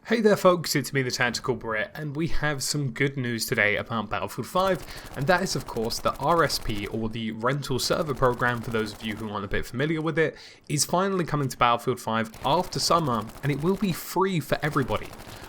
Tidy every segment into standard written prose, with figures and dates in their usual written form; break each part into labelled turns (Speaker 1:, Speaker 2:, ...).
Speaker 1: Hey there folks, it's me TheTacticalBrit, and we have some good news today about Battlefield 5, and that is of course the RSP, or the Rental Server Program, for those of you who aren't a bit familiar with it, is finally coming to Battlefield 5 after summer, and it will be free for everybody.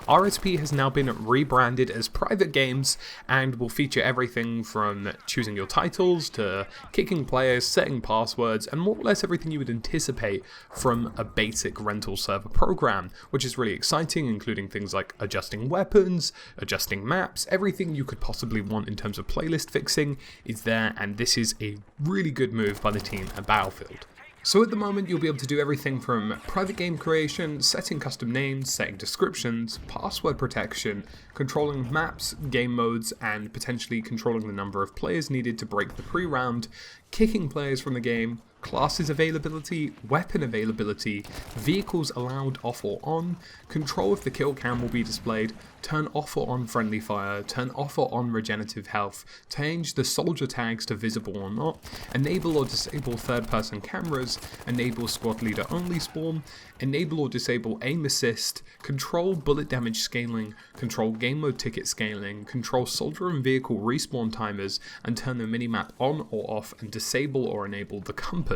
Speaker 1: RSP has now been rebranded as private games and will feature everything from choosing your titles to kicking players, setting passwords, and more or less everything you would anticipate from a basic rental server program, which is really exciting, including things like adjusting weapons, adjusting maps. Everything you could possibly want in terms of playlist fixing is there, and this is a really good move by the team at Battlefield. So at the moment you'll be able to do everything from private game creation, setting custom names, setting descriptions, password protection, controlling maps, game modes, and potentially controlling the number of players needed to break the pre-round, kicking players from the game, classes availability, weapon availability, vehicles allowed off or on, control if the kill cam will be displayed, turn off or on friendly fire, turn off or on regenerative health, change the soldier tags to visible or not, enable or disable third person cameras, enable squad leader only spawn, enable or disable aim assist, control bullet damage scaling, control game mode ticket scaling, control soldier and vehicle respawn timers, and turn the minimap on or off, and disable or enable the compass.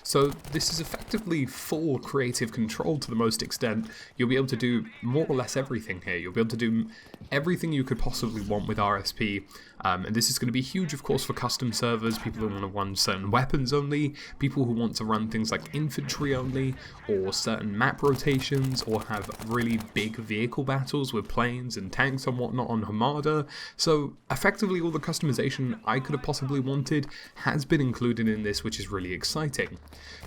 Speaker 1: So this is effectively full creative control to the most extent. You'll be able to do more or less everything here. You'll be able to do everything you could possibly want with RSP, and this is going to be huge of course for custom servers, people who want to run certain weapons only, people who want to run things like infantry only, or certain map rotations, or have really big vehicle battles with planes and tanks and whatnot on Hamada. So effectively all the customization I could have possibly wanted has been included in this, which is really exciting.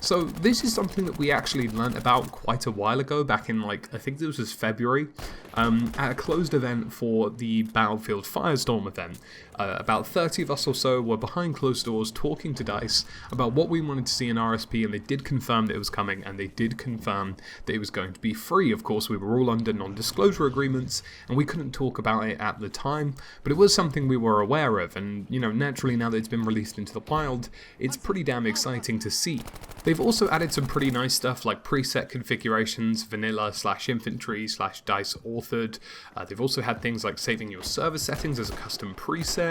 Speaker 1: So this is something that we actually learnt about quite a while ago, back in I think this was February, at a closed event for the Battlefield Firestorm event. About 30 of us or so were behind closed doors talking to DICE about what we wanted to see in RSP, and they did confirm that it was coming, and they did confirm that it was going to be free. Of course, we were all under non-disclosure agreements, and we couldn't talk about it at the time, but it was something we were aware of, and naturally now that it's been released into the wild, it's pretty damn exciting to see. They've also added some pretty nice stuff like preset configurations, vanilla/infantry/DICE authored. They've also had things like saving your server settings as a custom preset,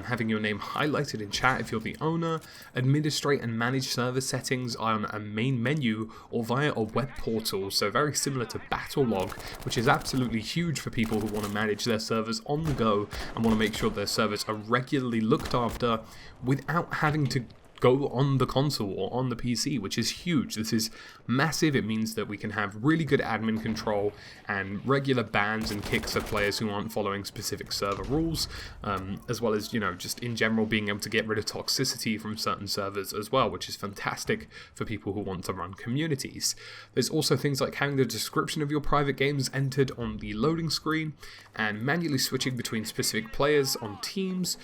Speaker 1: having your name highlighted in chat if you're the owner, administrate and manage server settings on a main menu or via a web portal, so very similar to Battlelog, which is absolutely huge for people who want to manage their servers on the go and want to make sure their servers are regularly looked after without having to go on the console or on the PC, which is huge. This is massive. It means that we can have really good admin control and regular bans and kicks of players who aren't following specific server rules, as well as, just in general being able to get rid of toxicity from certain servers as well, which is fantastic for people who want to run communities. There's also things like having the description of your private games entered on the loading screen, and manually switching between specific players on teams,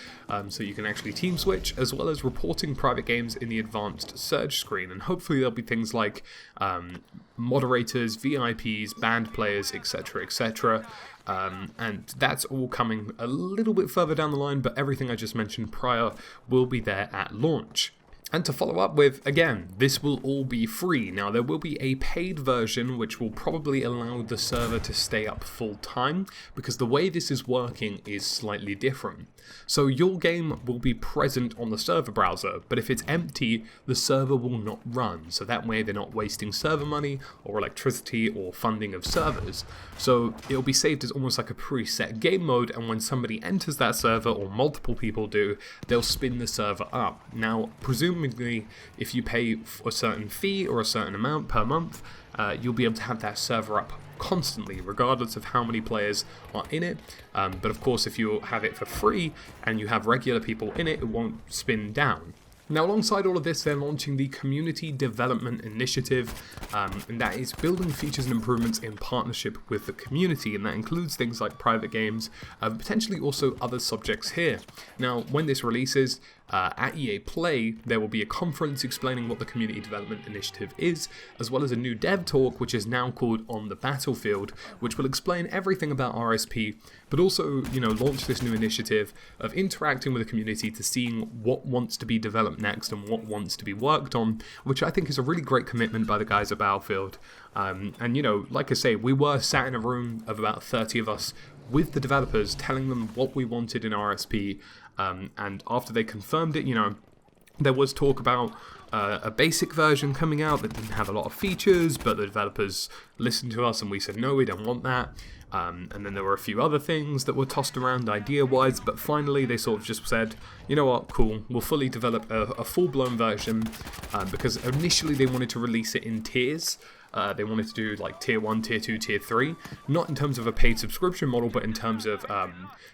Speaker 1: so you can actually team switch, as well as reporting private games in the advanced search screen. And hopefully there'll be things like moderators, VIPs, banned players, etc, etc. And that's all coming a little bit further down the line, but everything I just mentioned prior will be there at launch. And to follow up with, again, this will all be free. Now, there will be a paid version which will probably allow the server to stay up full time, because the way this is working is slightly different. So your game will be present on the server browser, but if it's empty, the server will not run. So that way they're not wasting server money or electricity or funding of servers. So it'll be saved as almost like a preset game mode, and when somebody enters that server, or multiple people do, they'll spin the server up. Now, presumably, if you pay a certain fee or a certain amount per month, you'll be able to have that server up constantly, regardless of how many players are in it. But of course, if you have it for free and you have regular people in it, it won't spin down. Now, alongside all of this, they're launching the Community Development Initiative, and that is building features and improvements in partnership with the community, and that includes things like private games, potentially also other subjects here. Now, when this releases, At EA Play, there will be a conference explaining what the Community Development Initiative is, as well as a new dev talk, which is now called On the Battlefield, which will explain everything about RSP, but also, launch this new initiative of interacting with the community to seeing what wants to be developed next and what wants to be worked on, which I think is a really great commitment by the guys at Battlefield. And, like I say, we were sat in a room of about 30 of us with the developers, telling them what we wanted in RSP, and after they confirmed it, there was talk about a basic version coming out that didn't have a lot of features, but the developers listened to us and we said, no, we don't want that. And then there were a few other things that were tossed around idea-wise, but finally they sort of just said, you know what, cool, we'll fully develop a full-blown version, because initially they wanted to release it in tiers. They wanted to do like tier 1, tier 2, tier 3, not in terms of a paid subscription model, but in terms of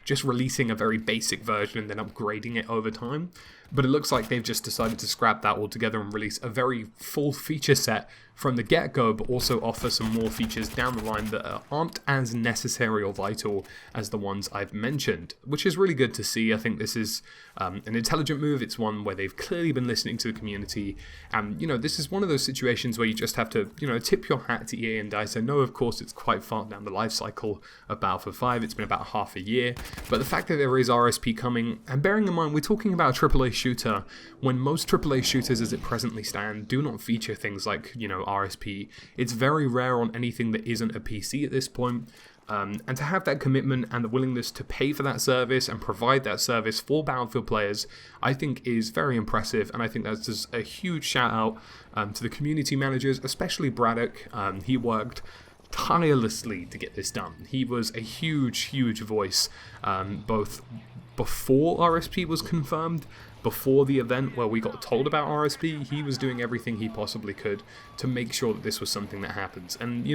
Speaker 1: just releasing a very basic version and then upgrading it over time. But it looks like they've just decided to scrap that altogether and release a very full feature set from the get-go, but also offer some more features down the line that aren't as necessary or vital as the ones I've mentioned, which is really good to see. I think this is an intelligent move. It's one where they've clearly been listening to the community, and this is one of those situations where you just have to tip your hat to EA and DICE. I know, of course, it's quite far down the life cycle of Battlefield 5. It's been about half a year, but the fact that there is RSP coming, and bearing in mind we're talking about a AAA shooter, when most AAA shooters as it presently stand do not feature things like RSP. It's very rare on anything that isn't a PC at this point. And to have that commitment and the willingness to pay for that service and provide that service for Battlefield players, I think is very impressive, and I think that's just a huge shout out to the community managers, especially Braddock. He worked tirelessly to get this done. He was a huge voice, both before RSP was confirmed, before the event where we got told about RSP. He was doing everything he possibly could to make sure that this was something that happens. And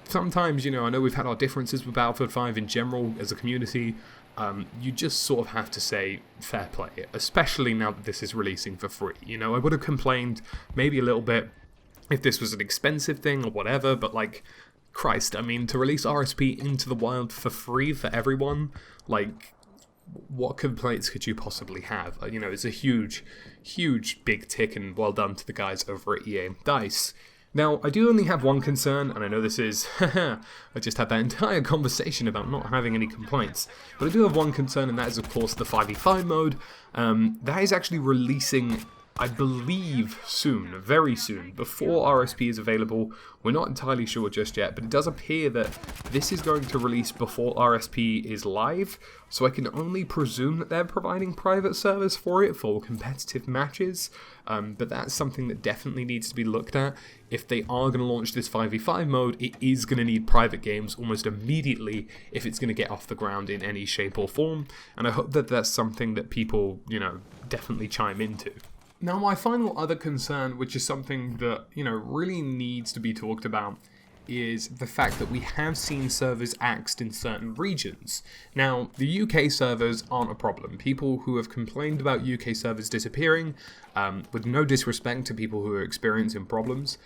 Speaker 1: sometimes, I know we've had our differences with Battlefield 5 in general as a community. You just sort of have to say fair play, especially now that this is releasing for free. I would have complained maybe a little bit if this was an expensive thing or whatever, but like, Christ, I mean, to release RSP into the wild for free for everyone, like, what complaints could you possibly have? It's a huge big tick, and well done to the guys over at EA DICE. Now, I do only have one concern, and I know this is, I just had that entire conversation about not having any complaints, but I do have one concern, and that is, of course, the 5v5 mode. That is actually releasing, I believe, soon, very soon, before RSP is available. We're not entirely sure just yet, but it does appear that this is going to release before RSP is live, so I can only presume that they're providing private service for it for competitive matches, but that's something that definitely needs to be looked at. If they are going to launch this 5v5 mode, it is going to need private games almost immediately if it's going to get off the ground in any shape or form, and I hope that that's something that people, definitely chime into. Now, my final other concern, which is something that, really needs to be talked about, is the fact that we have seen servers axed in certain regions. Now, the UK servers aren't a problem. People who have complained about UK servers disappearing, with no disrespect to people who are experiencing problems,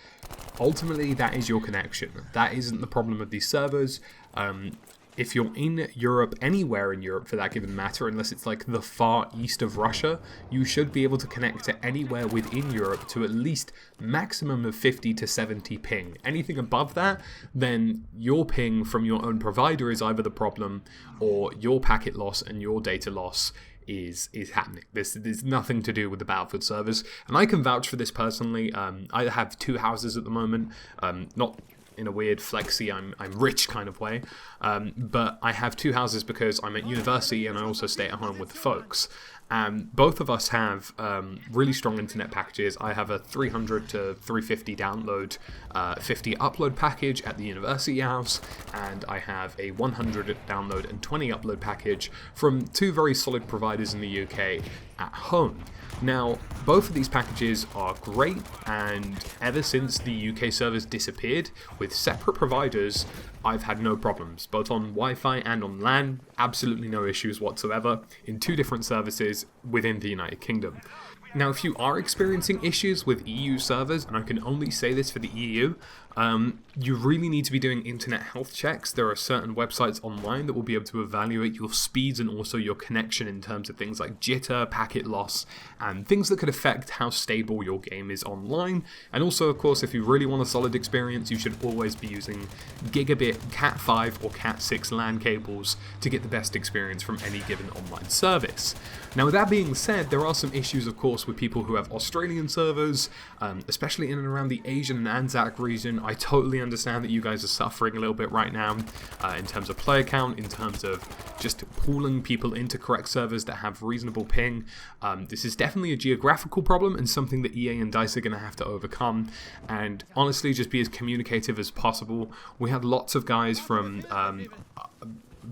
Speaker 1: ultimately that is your connection. That isn't the problem of these servers. If you're in Europe, anywhere in Europe for that given matter, unless it's like the far east of Russia, you should be able to connect to anywhere within Europe to at least maximum of 50 to 70 ping. Anything above that, then your ping from your own provider is either the problem, or your packet loss and your data loss is happening. There's nothing to do with the Battlefield servers, and I can vouch for this personally. I have 2 houses at the moment, not in a weird flexy I'm rich kind of way, but I have 2 houses because I'm at university and I also stay at home with the folks. Both of us have really strong internet packages. I have a 300 to 350 download, 50 upload package at the university house, and I have a 100 download and 20 upload package from 2 very solid providers in the UK at home. Now, both of these packages are great, and ever since the UK servers disappeared with separate providers, I've had no problems, both on Wi-Fi and on LAN, absolutely no issues whatsoever, in 2 different services within the United Kingdom. Now, if you are experiencing issues with EU servers, and I can only say this for the EU, you really need to be doing internet health checks. There are certain websites online that will be able to evaluate your speeds and also your connection in terms of things like jitter, packet loss, and things that could affect how stable your game is online. And also, of course, if you really want a solid experience, you should always be using gigabit Cat5 or Cat6 LAN cables to get the best experience from any given online service. Now, with that being said, there are some issues, of course, with people who have Australian servers, especially in and around the Asian and Anzac region. I totally understand that you guys are suffering a little bit right now in terms of player count, in terms of just pooling people into correct servers that have reasonable ping. This is definitely a geographical problem and something that EA and DICE are going to have to overcome. And honestly, just be as communicative as possible. We had lots of guys from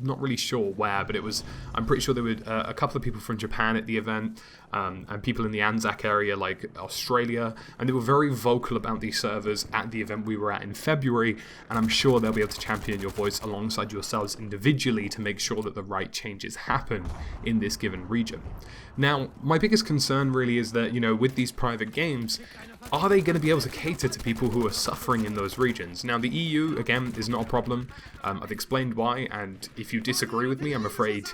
Speaker 1: not really sure where, but I'm pretty sure there were a couple of people from Japan at the event, and people in the Anzac area like Australia, and they were very vocal about these servers at the event we were at in February, and I'm sure they'll be able to champion your voice alongside yourselves individually to make sure that the right changes happen in this given region. Now, my biggest concern really is that, with these private games, are they going to be able to cater to people who are suffering in those regions? Now, the EU, again, is not a problem. I've explained why, and if you disagree with me, I'm afraid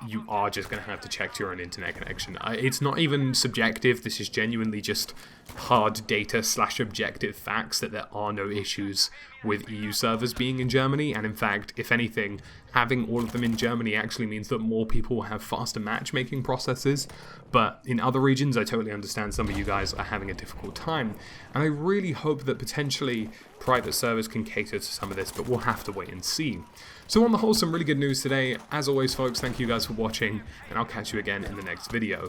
Speaker 1: you are just going to have to check your own internet connection. It's not even subjective. This is genuinely just hard data / objective facts that there are no issues with EU servers being in Germany, and in fact, if anything, having all of them in Germany actually means that more people will have faster matchmaking processes. But in other regions, I totally understand some of you guys are having a difficult time, and I really hope that potentially private servers can cater to some of this, but we'll have to wait and see. So on the whole, some really good news today. As always, folks, thank you guys for watching, and I'll catch you again in the next video.